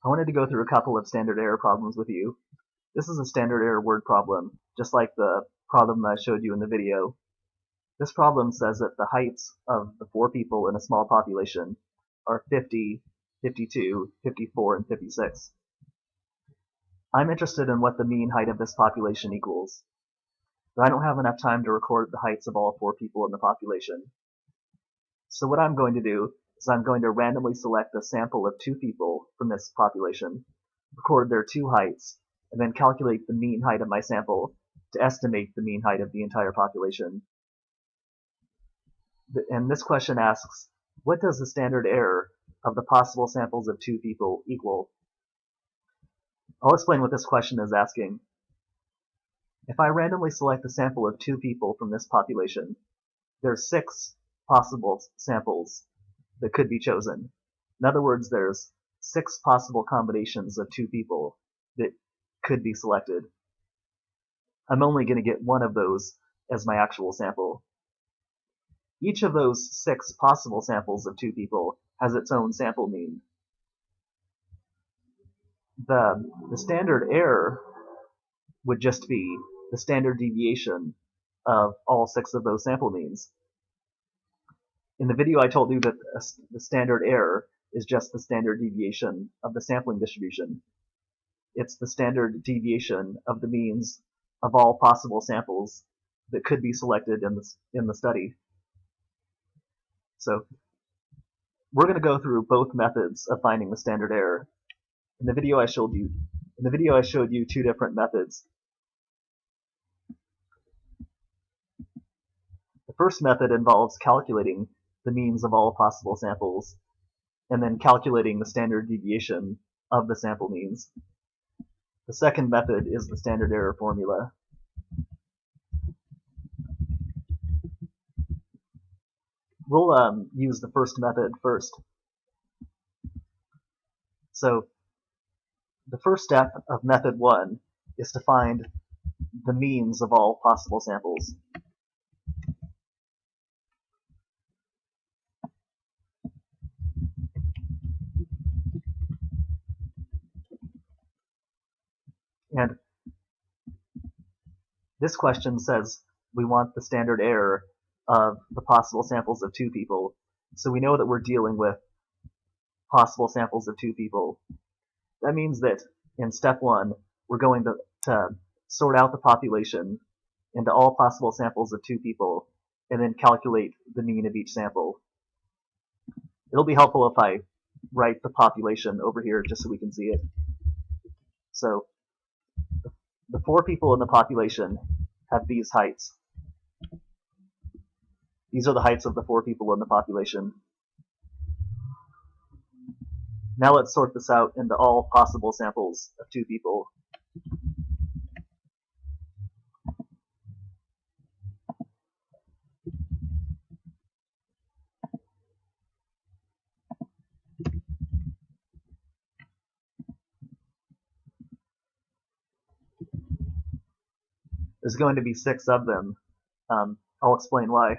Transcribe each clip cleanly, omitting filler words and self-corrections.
I wanted to go through a couple of standard error problems with you. This is a standard error word problem, just like the problem that I showed you in the video. This problem says that the heights of the 4 people in a small population are 50, 52, 54, and 56. I'm interested in what the mean height of this population equals, but I don't have enough time to record the heights of all 4 people in the population. So what I'm going to do is I'm going to randomly select a sample of 2 people from this population, record their 2 heights, and then calculate the mean height of my sample to estimate the mean height of the entire population. And this question asks, what does the standard error of the possible samples of 2 people equal? I'll explain what this question is asking. If I randomly select a sample of 2 people from this population, there's 6 possible samples that could be chosen. In other words, there's 6 possible combinations of 2 people that could be selected. I'm only going to get one of those as my actual sample. Each of those 6 possible samples of 2 people has its own sample mean. The standard error would just be the standard deviation of all 6 of those sample means. In the video I told you that the standard error is just the standard deviation of the sampling distribution. It's the standard deviation of the means of all possible samples that could be selected in the study. So we're going to go through both methods of finding the standard error. In the video I showed you 2 different methods. The first method involves calculating the means of all possible samples, and then calculating the standard deviation of the sample means. The second method is the standard error formula. We'll use the first method first. So the first step of method 1 is to find the means of all possible samples. And this question says we want the standard error of the possible samples of 2 people. So we know that we're dealing with possible samples of 2 people. That means that in step 1, we're going to sort out the population into all possible samples of 2 people, and then calculate the mean of each sample. It'll be helpful if I write the population over here just so we can see it. So the 4 people in the population have these heights. These are the heights of the 4 people in the population. Now let's sort this out into all possible samples of 2 people. There's going to be 6 of them. I'll explain why.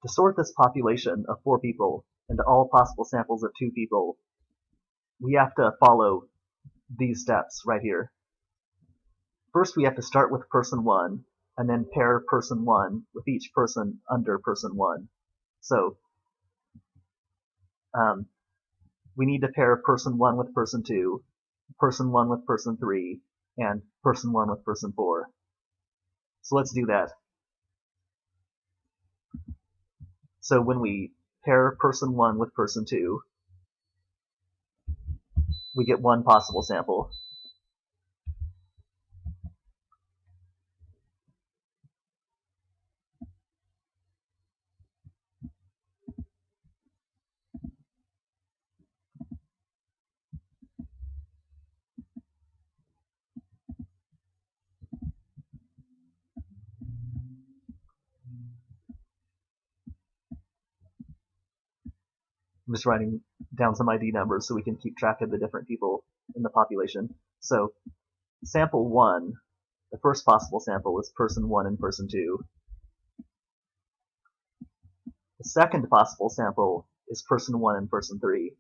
To sort this population of 4 people into all possible samples of 2 people, we have to follow these steps right here. First, we have to start with person 1, and then pair person 1 with each person under person 1. So we need to pair person 1 with person 2, person 1 with person 3, and person 1 with person 4. So let's do that. So when we pair person 1 with person 2, we get 1 possible sample. I'm just writing down some ID numbers so we can keep track of the different people in the population. So sample 1 the first possible sample is person 1 and person 2. The second possible sample is person 1 and person 3.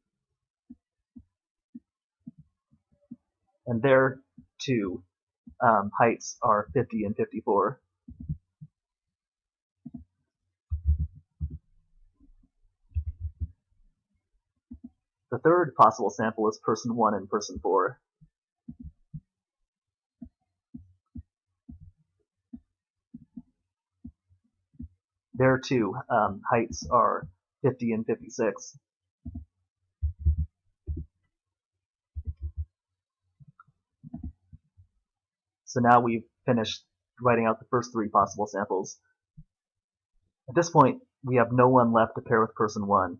And their two heights are 50 and 54. The third possible sample is person 1 and person 4. Their two heights are 50 and 56. So now we've finished writing out the first three possible samples. At this point, we have no one left to pair with person 1.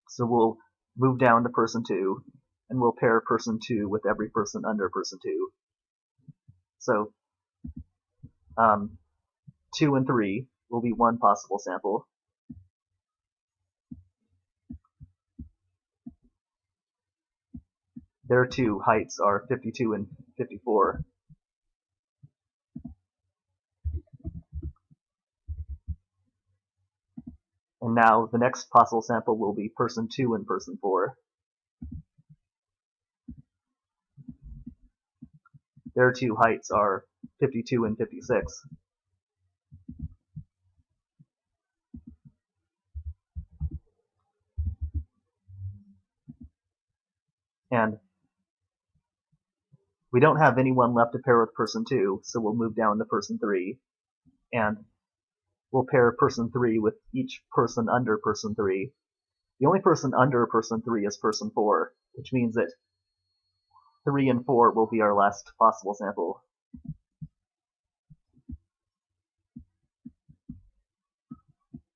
So we'll move down to person 2, and we'll pair person 2 with every person under person 2. So 2 and 3 will be one possible sample. Their two heights are 52 and 54. And now the next possible sample will be person 2 and person 4. Their two heights are 52 and 56. And we don't have anyone left to pair with person 2, so we'll move down to person 3. And we'll pair person 3 with each person under person 3. The only person under person 3 is person 4, which means that 3 and 4 will be our last possible sample.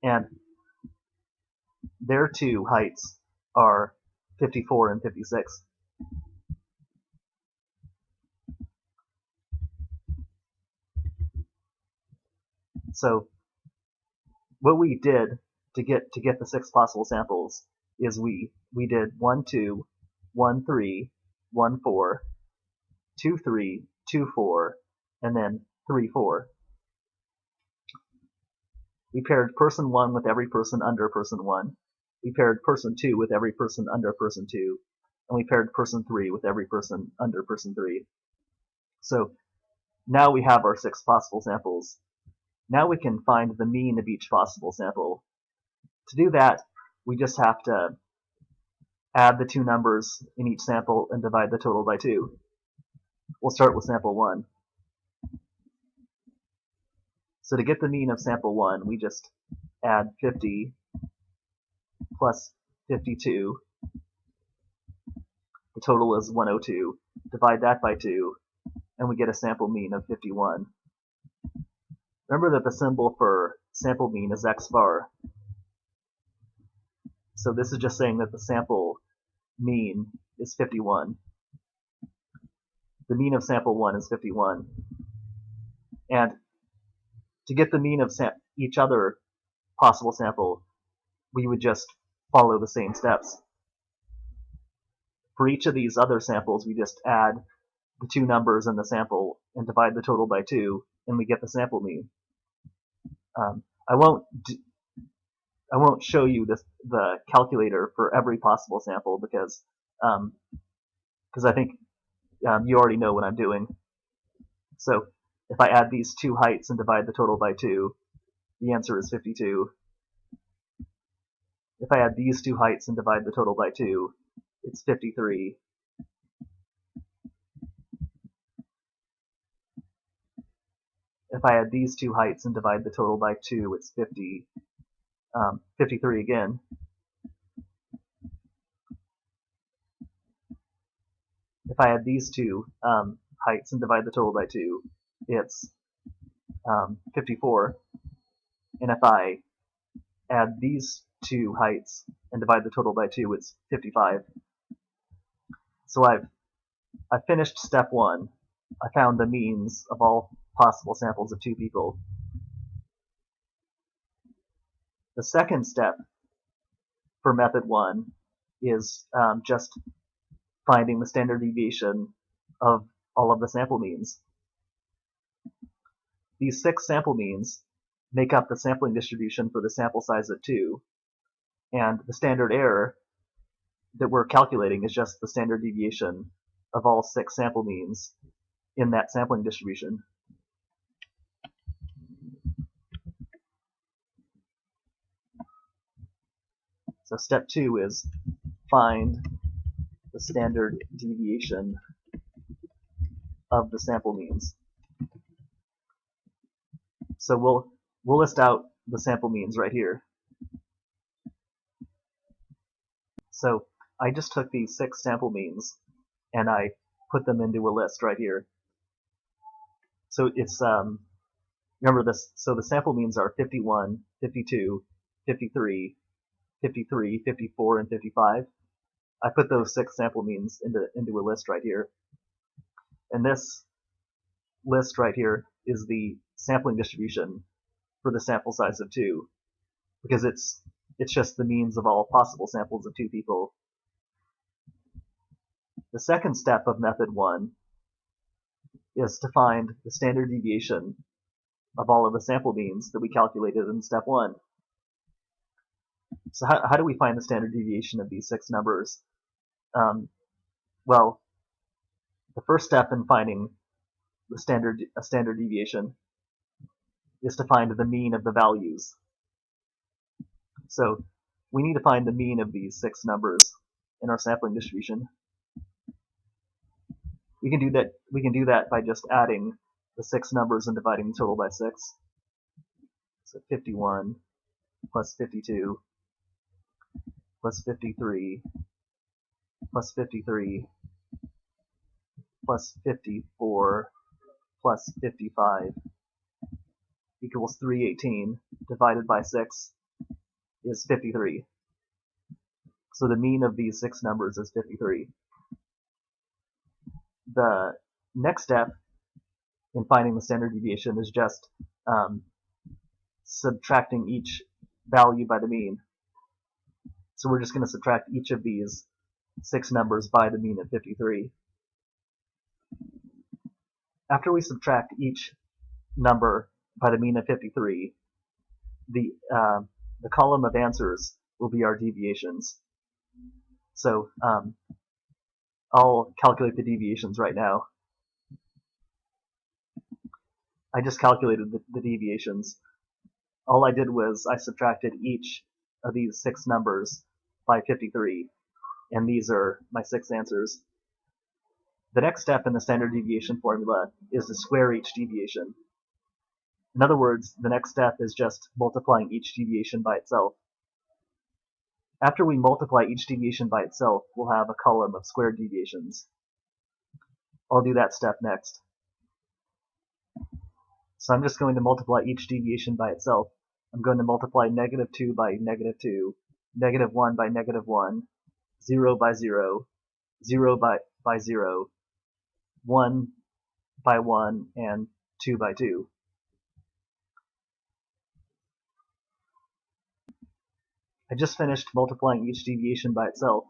And their two heights are 54 and 56. So what we did to get the 6 possible samples is we did 1 2, 1 3, 1 4, 2 3, 2 4, and then 3 4. We paired person 1 with every person under person 1. We paired person 2 with every person under person 2. And we paired person 3 with every person under person 3. So now we have our 6 possible samples. Now we can find the mean of each possible sample. To do that, we just have to add the two numbers in each sample and divide the total by 2. We'll start with sample 1. So to get the mean of sample 1, we just add 50 plus 52. The total is 102. Divide that by 2, and we get a sample mean of 51. Remember that the symbol for sample mean is x bar. So this is just saying that the sample mean is 51. The mean of sample 1 is 51. And to get the mean of each other possible sample, we would just follow the same steps. For each of these other samples, we just add the two numbers in the sample and divide the total by 2, and we get the sample mean. I won't show you the calculator for every possible sample because I think you already know what I'm doing. So if I add these two heights and divide the total by 2, the answer is 52. If I add these two heights and divide the total by 2, it's 53. If I add these two heights and divide the total by 2, it's 53 again. If I add these two heights and divide the total by 2, it's 54. And if I add these two heights and divide the total by 2, it's 55. So I've finished step 1. I found the means of all possible samples of 2 people. The second step for method 1 is just finding the standard deviation of all of the sample means. these 6 sample means make up the sampling distribution for the sample size of 2, and the standard error that we're calculating is just the standard deviation of all 6 sample means in that sampling distribution. So step 2 is find the standard deviation of the sample means. So we'll list out the sample means right here. So I just took these 6 sample means and I put them into a list right here. So it's remember this. So the sample means are 51, 52, 53, 53, 54, and 55. I put those 6 sample means into a list right here. And this list right here is the sampling distribution for the sample size of 2, because it's just the means of all possible samples of 2 people. The second step of method 1 is to find the standard deviation of all of the sample means that we calculated in step 1. So how do we find the standard deviation of these 6 numbers? Well, the first step in finding a standard deviation is to find the mean of the values. So we need to find the mean of these 6 numbers in our sampling distribution. We can do that by just adding the 6 numbers and dividing the total by 6. So 51 plus 52 plus 53 plus 53 plus 54 plus 55 equals 318 divided by 6 is 53. So the mean of these 6 numbers is 53. The next step in finding the standard deviation is just subtracting each value by the mean. So we're just going to subtract each of these 6 numbers by the mean of 53. After we subtract each number by the mean of 53, the column of answers will be our deviations. So I'll calculate the deviations right now. I just calculated the deviations. All I did was I subtracted each of these 6 numbers by 53, and these are my 6 answers. The next step in the standard deviation formula is to square each deviation. In other words, the next step is just multiplying each deviation by itself. After we multiply each deviation by itself, we'll have a column of squared deviations. I'll do that step next. So I'm just going to multiply each deviation by itself. I'm going to multiply -2 by -2, -1 by -1, 0 by 0, 0 by 0, 1 by 1, and 2 by 2. I just finished multiplying each deviation by itself,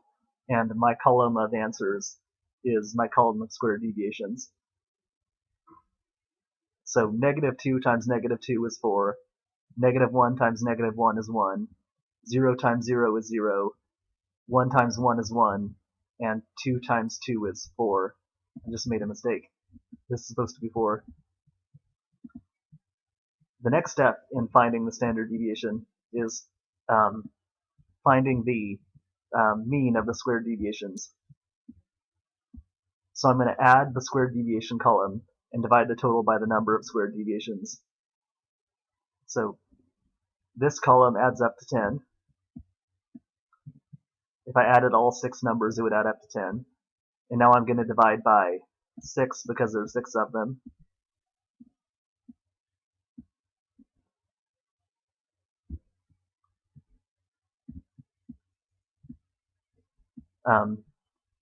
and my column of answers is my column of squared deviations. So -2 times -2 is 4, -1 times -1 is 1, 0 times 0 is 0, 1 times 1 is 1, and 2 times 2 is 4. I just made a mistake. This is supposed to be 4. The next step in finding the standard deviation is finding the mean of the squared deviations. So I'm going to add the squared deviation column and divide the total by the number of squared deviations. So this column adds up to 10. If I added all 6 numbers, it would add up to 10. And now I'm going to divide by 6 because there's 6 of them.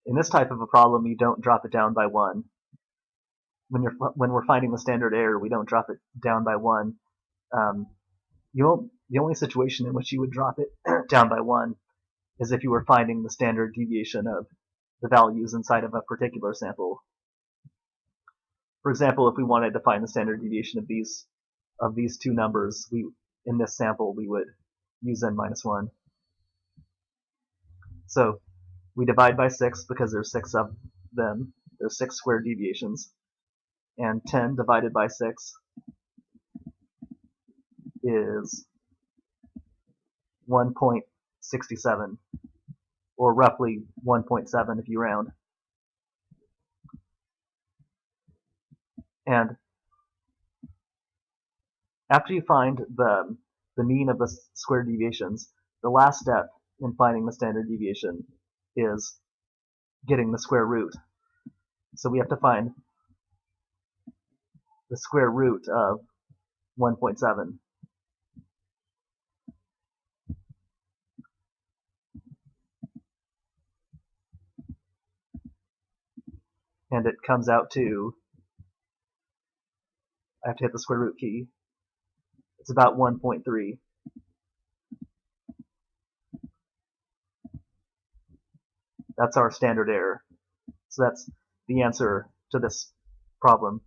In this type of a problem, you don't drop it down by 1. When we're finding the standard error, we don't drop it down by 1. The only situation in which you would drop it down by 1 is if you were finding the standard deviation of the values inside of a particular sample. For example, if we wanted to find the standard deviation of these of these two numbers, in this sample we would use n minus 1. So we divide by 6 because there's 6 of them. There's 6 squared deviations. And 10 divided by 6 is 1.67, or roughly 1.7 if you round. And after you find the mean of the squared deviations, the last step in finding the standard deviation is getting the square root. So we have to find the square root of 1.7. And it comes out to, I have to hit the square root key, it's about 1.3. That's our standard error. So that's the answer to this problem.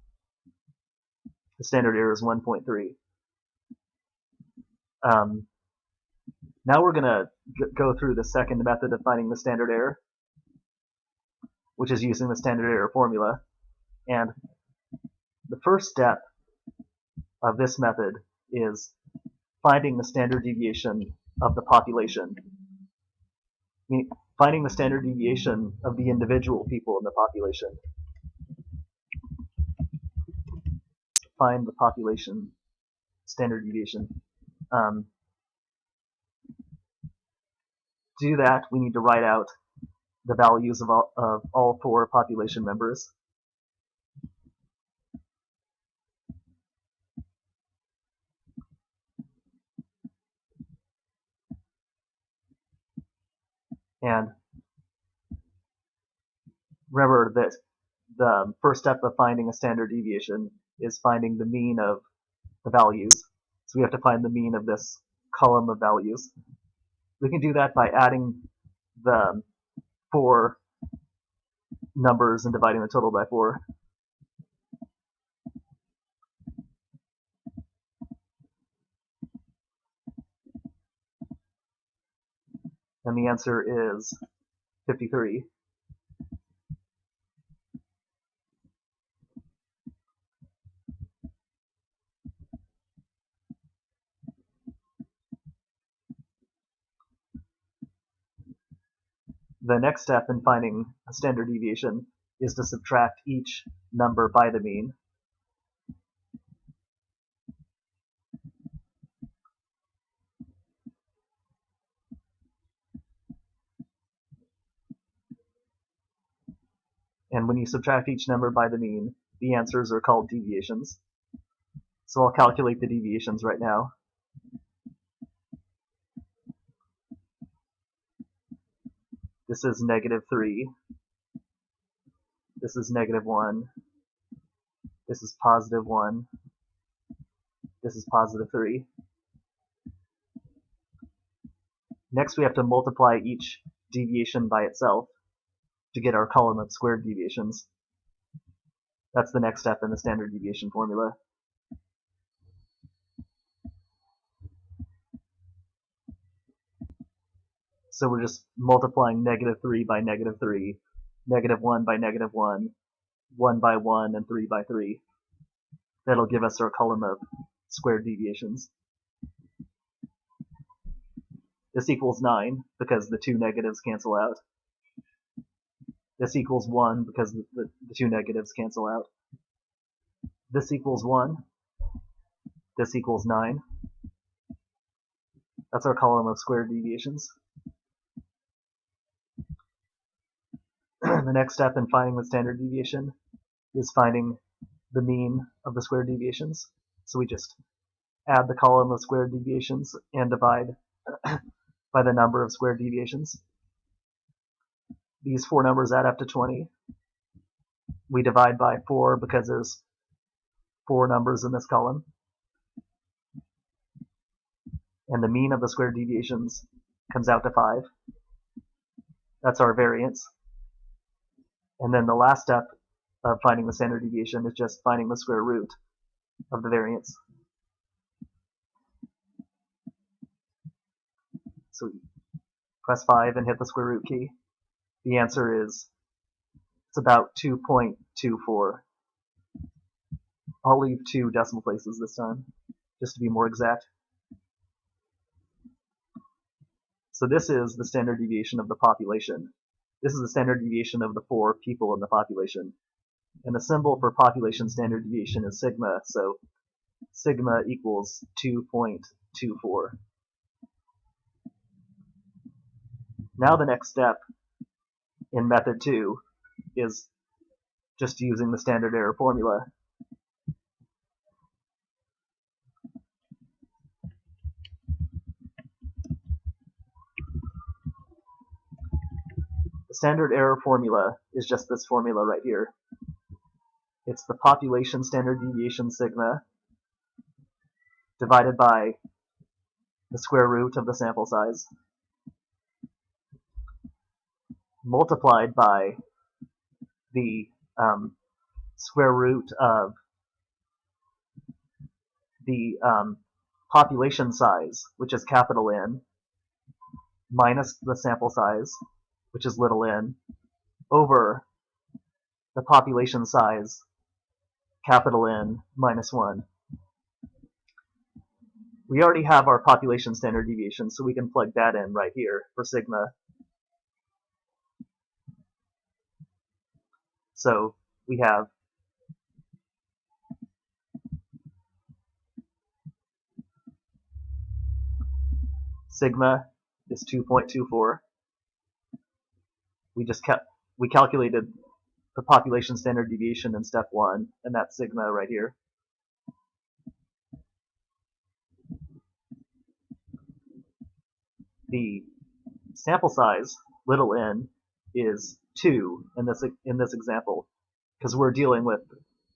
The standard error is 1.3. Now we're going to go through the second method of finding the standard error, which is using the standard error formula. And the first step of this method is finding the standard deviation of the population. Finding the standard deviation of the individual people in the population. Find the population standard deviation. To do that, we need to write out the values of all 4 population members. And remember that the first step of finding a standard deviation is finding the mean of the values. So we have to find the mean of this column of values. We can do that by adding the 4 numbers and dividing the total by 4. And the answer is 53. The next step in finding a standard deviation is to subtract each number by the mean. And when you subtract each number by the mean, the answers are called deviations. So I'll calculate the deviations right now. This is -3. This is -1. This is +1. This is +3. Next, we have to multiply each deviation by itself to get our column of squared deviations. That's the next step in the standard deviation formula. So we're just multiplying -3 by -3, -1 by -1, 1 by 1, and 3 by 3. That'll give us our column of squared deviations. This equals 9 because the 2 negatives cancel out. This equals 1 because the 2 negatives cancel out. This equals 1. This equals 9. That's our column of squared deviations. The next step in finding the standard deviation is finding the mean of the squared deviations. So we just add the column of squared deviations and divide by the number of squared deviations. These 4 numbers add up to 20. We divide by 4 because there's 4 numbers in this column. And the mean of the squared deviations comes out to 5. That's our variance. And then the last step of finding the standard deviation is just finding the square root of the variance. So we press 5 and hit the square root key. The answer is, it's about 2.24. I'll leave 2 decimal places this time, just to be more exact. So this is the standard deviation of the population. This is the standard deviation of the 4 people in the population. And the symbol for population standard deviation is sigma, so sigma equals 2.24. Now the next step in method 2 is just using the standard error formula. The standard error formula is just this formula right here. It's the population standard deviation sigma divided by the square root of the sample size multiplied by the square root of the population size, which is capital N, minus the sample size, which is little n, over the population size, capital N, minus 1. We already have our population standard deviation, so we can plug that in right here for sigma. So we have sigma is 2.24. We calculated the population standard deviation in step 1, and that's sigma right here. The sample size, little n, is 2 in this example, because we're dealing with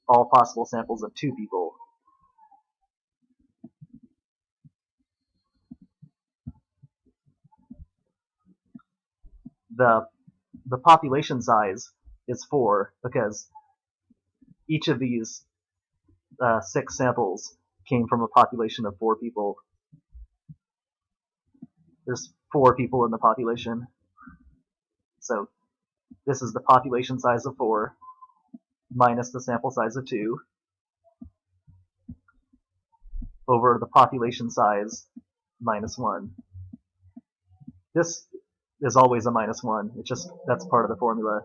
all possible samples of 2 people. The population size is 4 because each of these 6 samples came from a population of 4 people. There's 4 people in the population. So this is the population size of 4 minus the sample size of 2 over the population size minus 1. This is always a minus 1. It's just, that's part of the formula.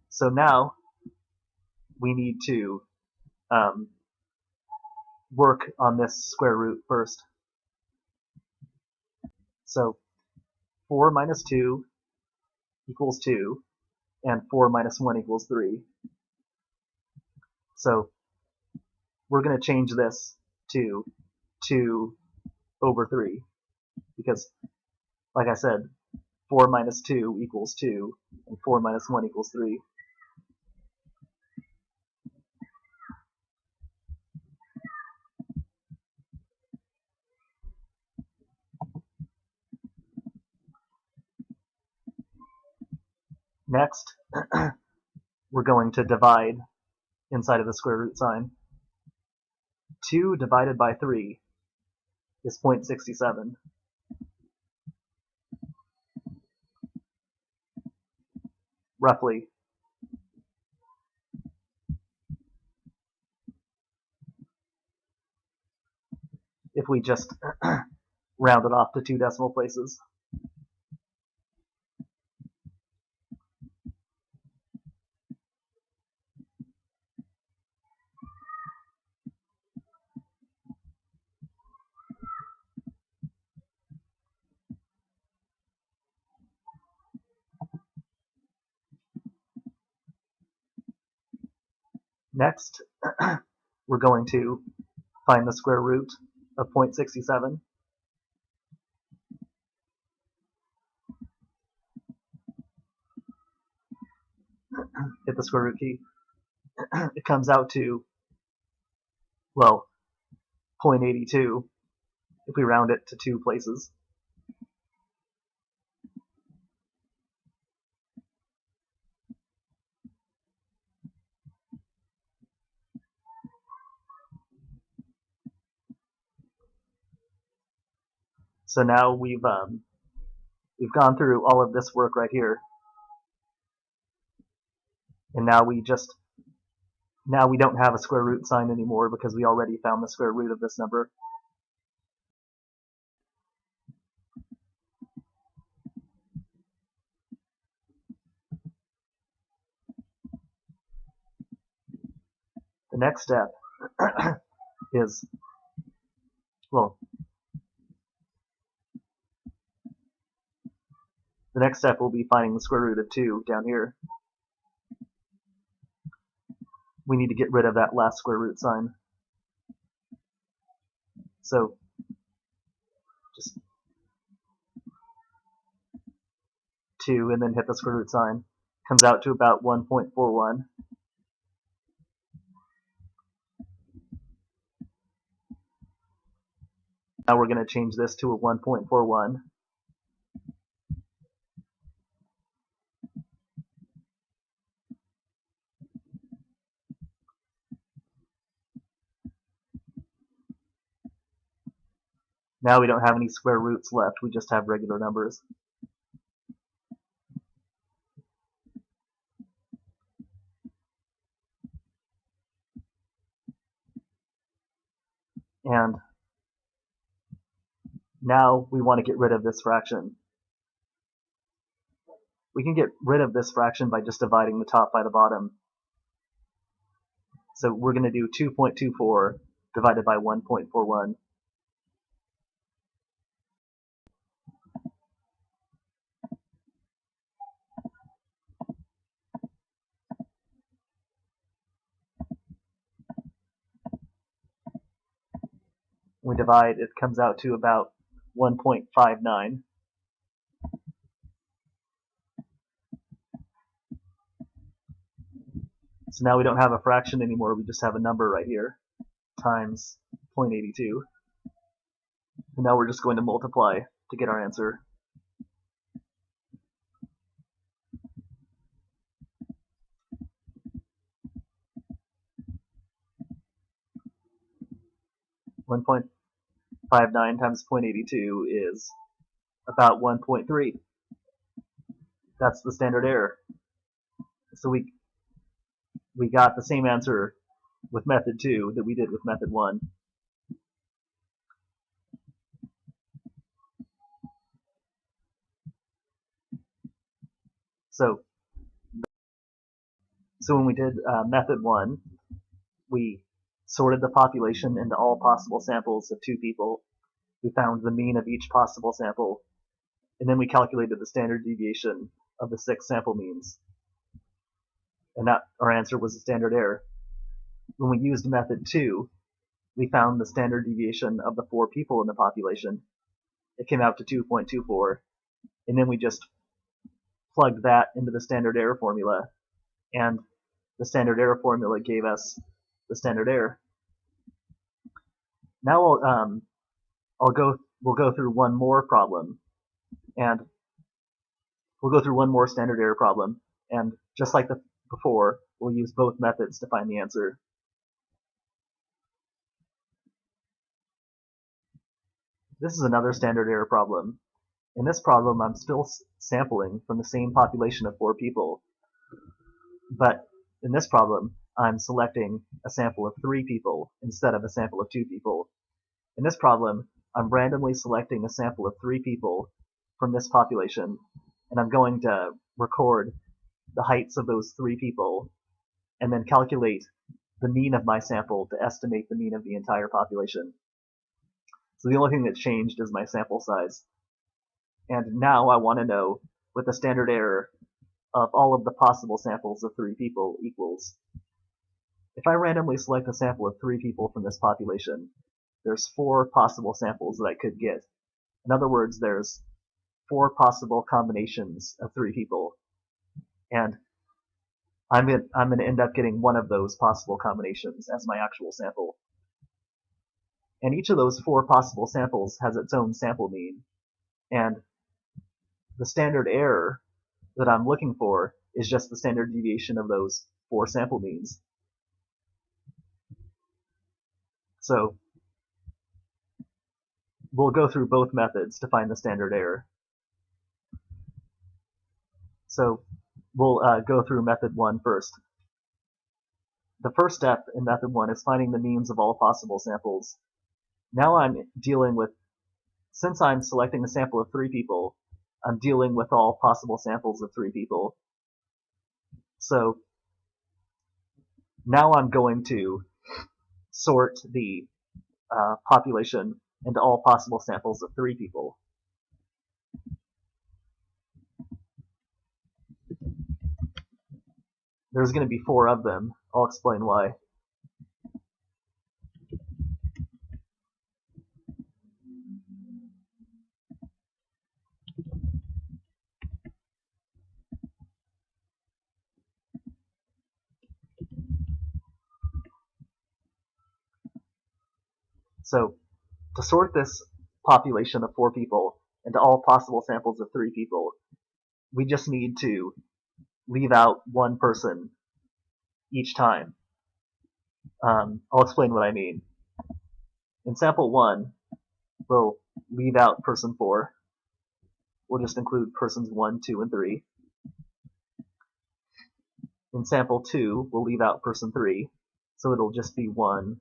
So now we need to work on this square root first. So 4 minus 2 equals 2, and 4 minus 1 equals 3. So we're going to change this to 2 over 3, because, like I said, 4 minus 2 equals 2, and 4 minus 1 equals 3. Next, we're going to divide inside of the square root sign. 2 divided by 3 is 0.67. Roughly. If we just round it off to 2 decimal places. Next, we're going to find the square root of 0.67. Hit the square root key. It comes out to, well, 0.82 if we round it to 2 places. So now we've gone through all of this work right here, and now we don't have a square root sign anymore because we already found the square root of this number. The next step is, well, the next step will be finding the square root of 2 down here. We need to get rid of that last square root sign. So just 2 and then hit the square root sign. Comes out to about 1.41. Now we're going to change this to a 1.41. Now we don't have any square roots left, we just have regular numbers. And now we want to get rid of this fraction. We can get rid of this fraction by just dividing the top by the bottom. So we're going to do 2.24 divided by 1.41. We divide, it comes out to about 1.59. So now we don't have a fraction anymore, we just have a number right here, times 0.82. And now we're just going to multiply to get our answer. One 0.59 times 0.82 is about 1.3. That's the standard error. So we got the same answer with method 2 that we did with method 1. So when we did method 1, we sorted the population into all possible samples of 2 people. We found the mean of each possible sample, and then we calculated the standard deviation of the 6 sample means. And our answer was the standard error. When we used method 2, we found the standard deviation of the 4 people in the population. It came out to 2.24, and then we just plugged that into the standard error formula, and the standard error formula gave us the standard error. Now we'll go through one more problem, and we'll go through one more standard error problem, and just like before, we'll use both methods to find the answer. This is another standard error problem. In this problem, I'm still sampling from the same population of 4 people, but in this problem, I'm selecting a sample of 3 people instead of a sample of 2 people. In this problem, I'm randomly selecting a sample of 3 people from this population, and I'm going to record the heights of those 3 people, and then calculate the mean of my sample to estimate the mean of the entire population. So the only thing that's changed is my sample size. And now I want to know what the standard error of all of the possible samples of 3 people equals. If I randomly select a sample of 3 people from this population, there's 4 possible samples that I could get. In other words, there's 4 possible combinations of 3 people, and I'm going to end up getting one of those possible combinations as my actual sample. And each of those 4 possible samples has its own sample mean, and the standard error that I'm looking for is just the standard deviation of those 4 sample means. So we'll go through both methods to find the standard error. So we'll go through method 1 first. The first step in method 1 is finding the means of all possible samples. Now I'm dealing with, since I'm selecting a sample of 3 people, I'm dealing with all possible samples of 3 people. So now I'm going to sort the population into all possible samples of 3 people. There's going to be 4 of them. I'll explain why. So to sort this population of 4 people into all possible samples of 3 people, we just need to leave out 1 person each time. I'll explain what I mean. In sample 1, we'll leave out person 4. We'll just include persons 1, 2, and 3. In sample 2, we'll leave out person 3, so it'll just be 1,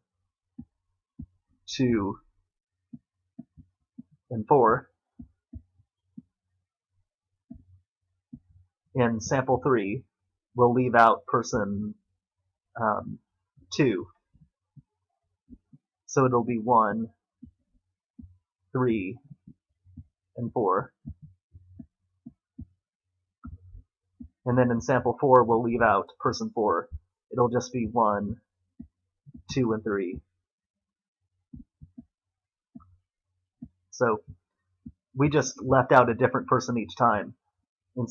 2, and 4. In sample 3, we'll leave out person 2, so it'll be 1, 3, and 4. And then in sample 4, we'll leave out person 4. It'll just be 1, 2, and 3. So we just left out a different person each time. In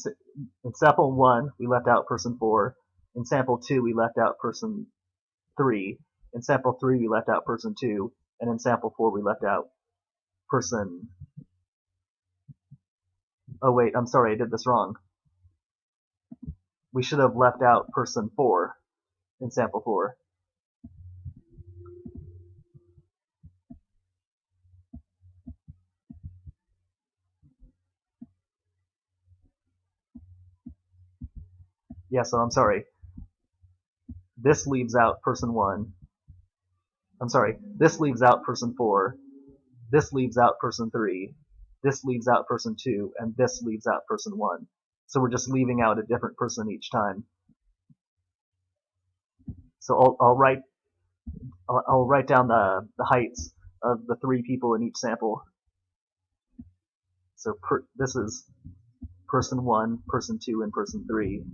sample 1, we left out person 4. In sample 2, we left out person 3. In sample 3, we left out person 2. And in sample 4, we left out person... Oh wait, I'm sorry, I did this wrong. We should have left out person 4 in sample 4. Yeah, so I'm sorry. This leaves out person 1. I'm sorry, this leaves out person 4. This leaves out person 3. This leaves out person 2, and this leaves out person 1. So we're just leaving out a different person each time. So I'll write down the heights of the 3 people in each sample. So this is person 1, person 2, and person 3.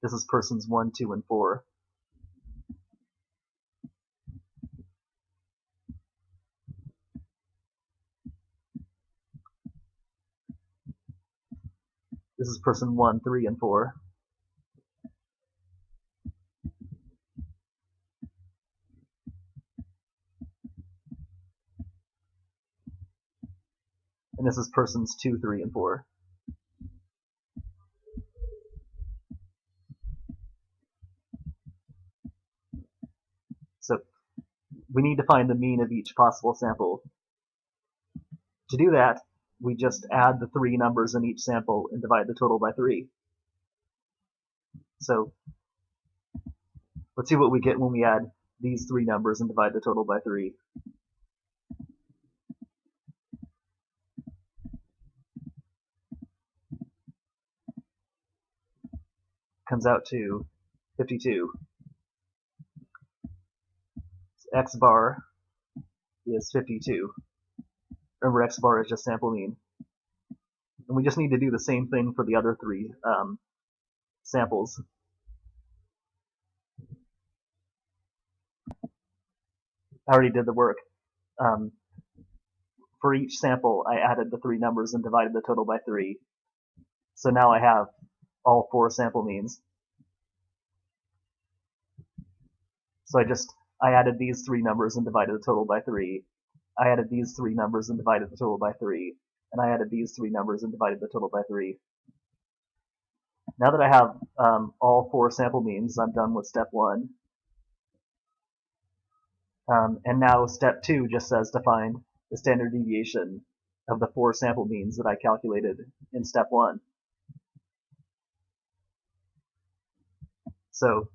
This is persons 1, 2, and 4. This is person 1, 3, and 4. And this is persons 2, 3, and 4. So we need to find the mean of each possible sample. To do that, we just add the 3 numbers in each sample and divide the total by 3. So let's see what we get when we add these 3 numbers and divide the total by 3. Comes out to 52. So x bar is 52. Remember, x bar is just sample mean. And we just need to do the same thing for the other 3 samples. I already did the work. For each sample, I added the 3 numbers and divided the total by 3. So now I have all 4 sample means. So I added these 3 numbers and divided the total by 3. I added these 3 numbers and divided the total by 3. And I added these 3 numbers and divided the total by 3. Now that I have all 4 sample means, I'm done with step 1. And now step 2 just says to find the standard deviation of the 4 sample means that I calculated in step 1. So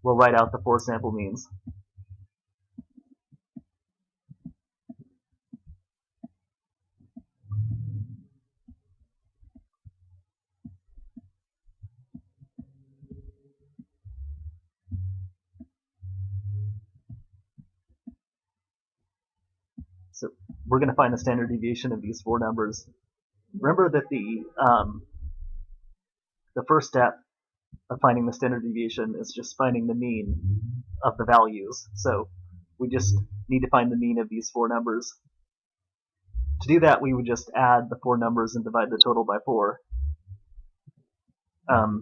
we'll write out the 4 sample means. So we're going to find the standard deviation of these 4 numbers. Remember that the first step of finding the standard deviation is just finding the mean of the values. So we just need to find the mean of these 4 numbers. To do that, we would just add the 4 numbers and divide the total by 4. I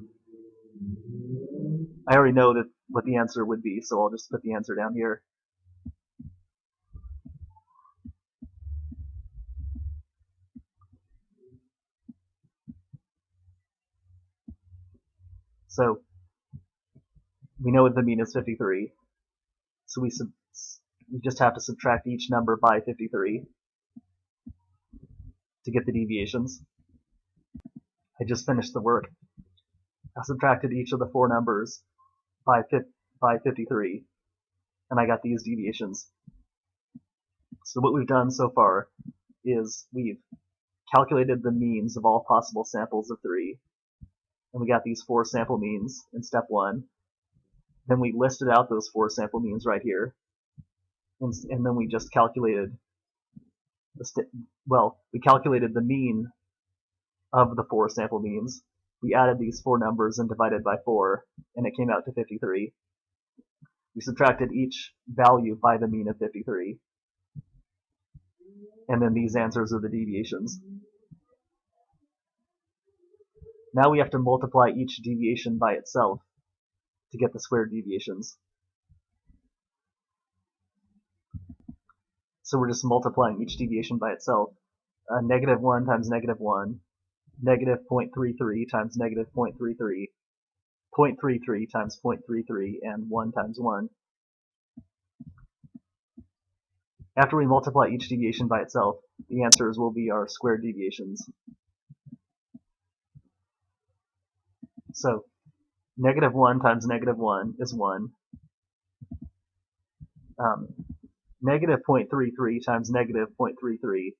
already know what the answer would be, so I'll just put the answer down here. So we know the mean is 53. So we just have to subtract each number by 53 to get the deviations. I just finished the work. I subtracted each of the 4 numbers by 53, and I got these deviations. So what we've done so far is we've calculated the means of all possible samples of 3, and we got these 4 sample means in step 1. Then we listed out those 4 sample means right here, and then we just calculated we calculated the mean of the 4 sample means. We added these 4 numbers and divided by 4, and it came out to 53. We subtracted each value by the mean of 53. And then these answers are the deviations. Now we have to multiply each deviation by itself to get the squared deviations. So we're just multiplying each deviation by itself. -1 times -1, -0.33 times -0.33, 0.33 times 0.33, and 1 times 1. After we multiply each deviation by itself, the answers will be our squared deviations. So -1 times -1 is 1. -0.33 times -0.33,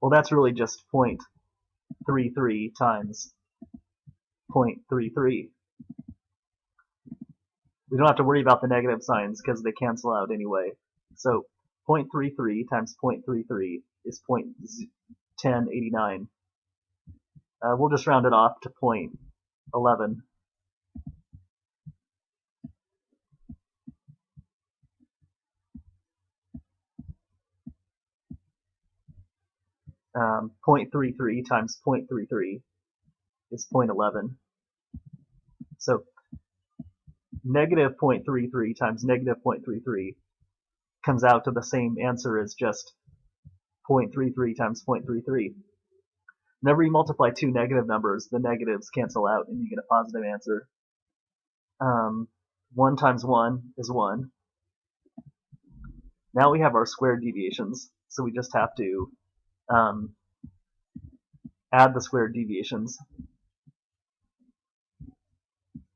well, that's really just 0.33 times 0.33. We don't have to worry about the negative signs because they cancel out anyway. So 0.33 times 0.33 is 0.1089. We'll just round it off to 0.11. 0.33 times 0.33 is 0.11. So -0.33 times -0.33 comes out to the same answer as just 0.33 times 0.33. Whenever you multiply 2 negative numbers, the negatives cancel out and you get a positive answer. 1 times 1 is 1. Now we have our squared deviations, so we just have to add the squared deviations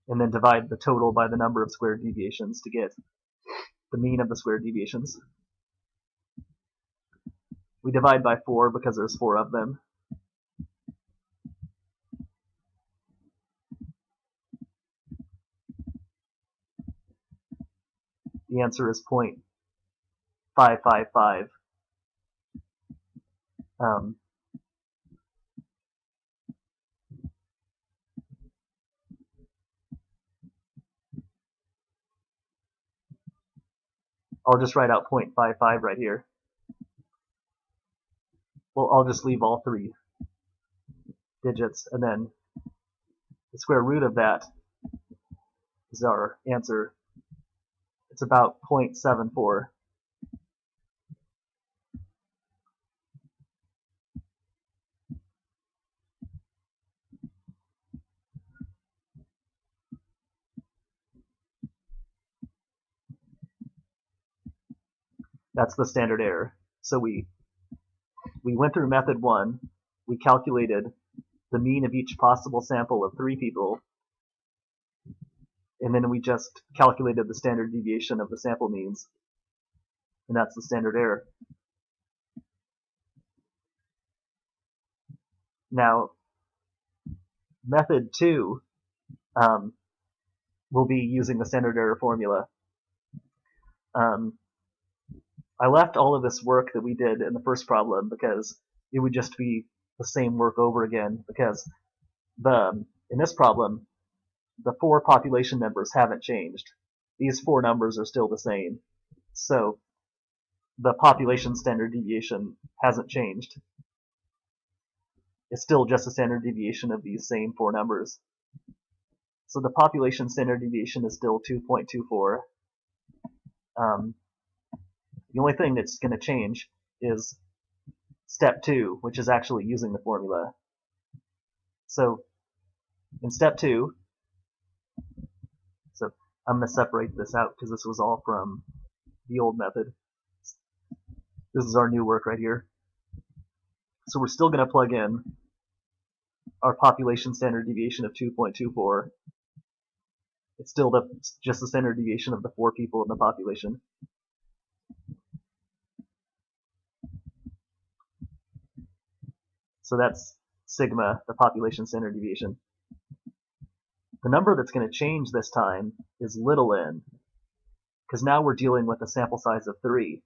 and then divide the total by the number of squared deviations to get the mean of the squared deviations. We divide by 4 because there's 4 of them. The answer is 0.555. I'll just write out 0.55 right here. Well, I'll just leave all 3 digits, and then the square root of that is our answer. It's about 0.74. That's the standard error. So we went through method 1, we calculated the mean of each possible sample of 3 people, and then we just calculated the standard deviation of the sample means, and that's the standard error. Now, method 2 will be using the standard error formula. I left all of this work that we did in the first problem because it would just be the same work over again, because in this problem, the 4 population members haven't changed. These 4 numbers are still the same. So the population standard deviation hasn't changed. It's still just a standard deviation of these same 4 numbers. So the population standard deviation is still 2.24. The only thing that's going to change is step 2, which is actually using the formula. So in step 2, so I'm going to separate this out because this was all from the old method. This is our new work right here. So we're still going to plug in our population standard deviation of 2.24. It's still just the standard deviation of the 4 people in the population. So that's sigma, the population standard deviation. The number that's going to change this time is little n, because now we're dealing with a sample size of 3.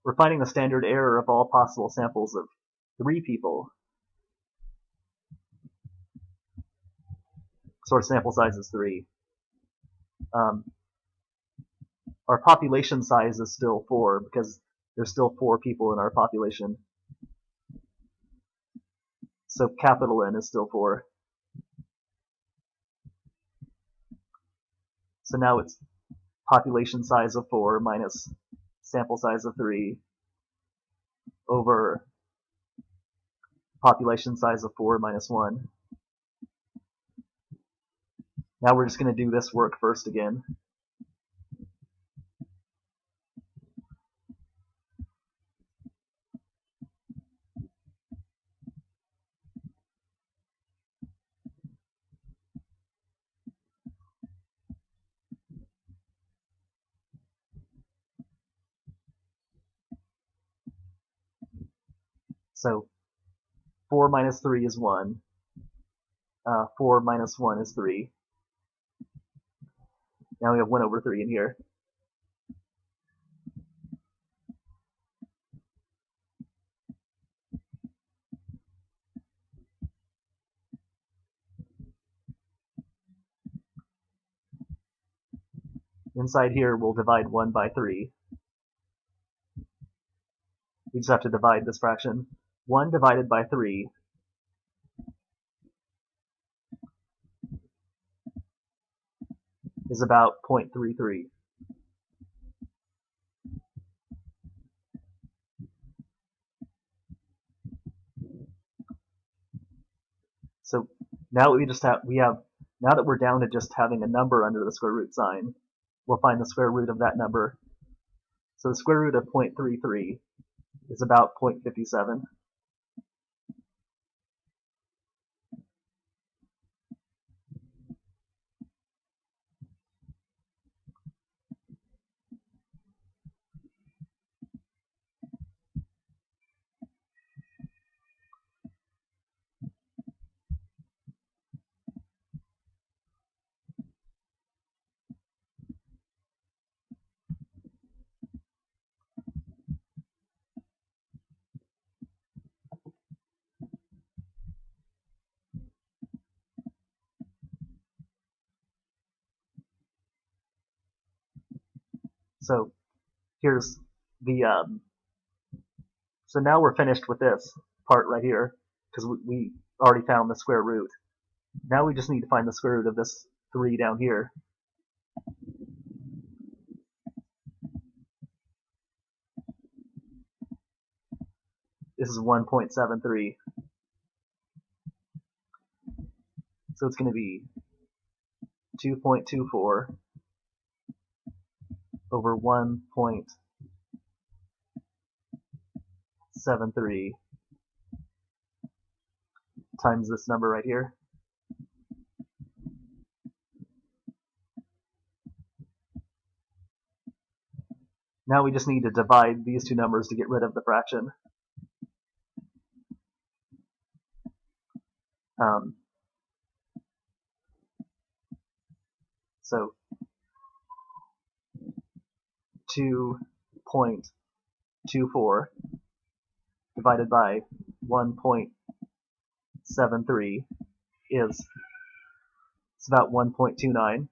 We're finding the standard error of all possible samples of 3 people. So our sample size is 3. Our population size is still 4, because there's still 4 people in our population. So capital N is still 4. So now it's population size of 4 minus sample size of 3 over population size of 4 minus 1. Now we're just going to do this work first again. So 4 minus 3 is 1. 4 minus 1 is 3. Now we have 1 over 3 in here. Inside here, we'll divide 1 by 3. We just have to divide this fraction. 1 divided by 3 is about 0.33. So now now that we're down to just having a number under the square root sign, we'll find the square root of that number. So the square root of 0.33 is about 0.57. So here's the so now we're finished with this part right here, because we already found the square root. Now we just need to find the square root of this 3 down here. This is 1.73. So it's going to be 2.24 over 1.73. 1.73 times this number right here. Now we just need to divide these two numbers to get rid of the fraction. So 2.24 divided by 1.73 is, it's about 1.29.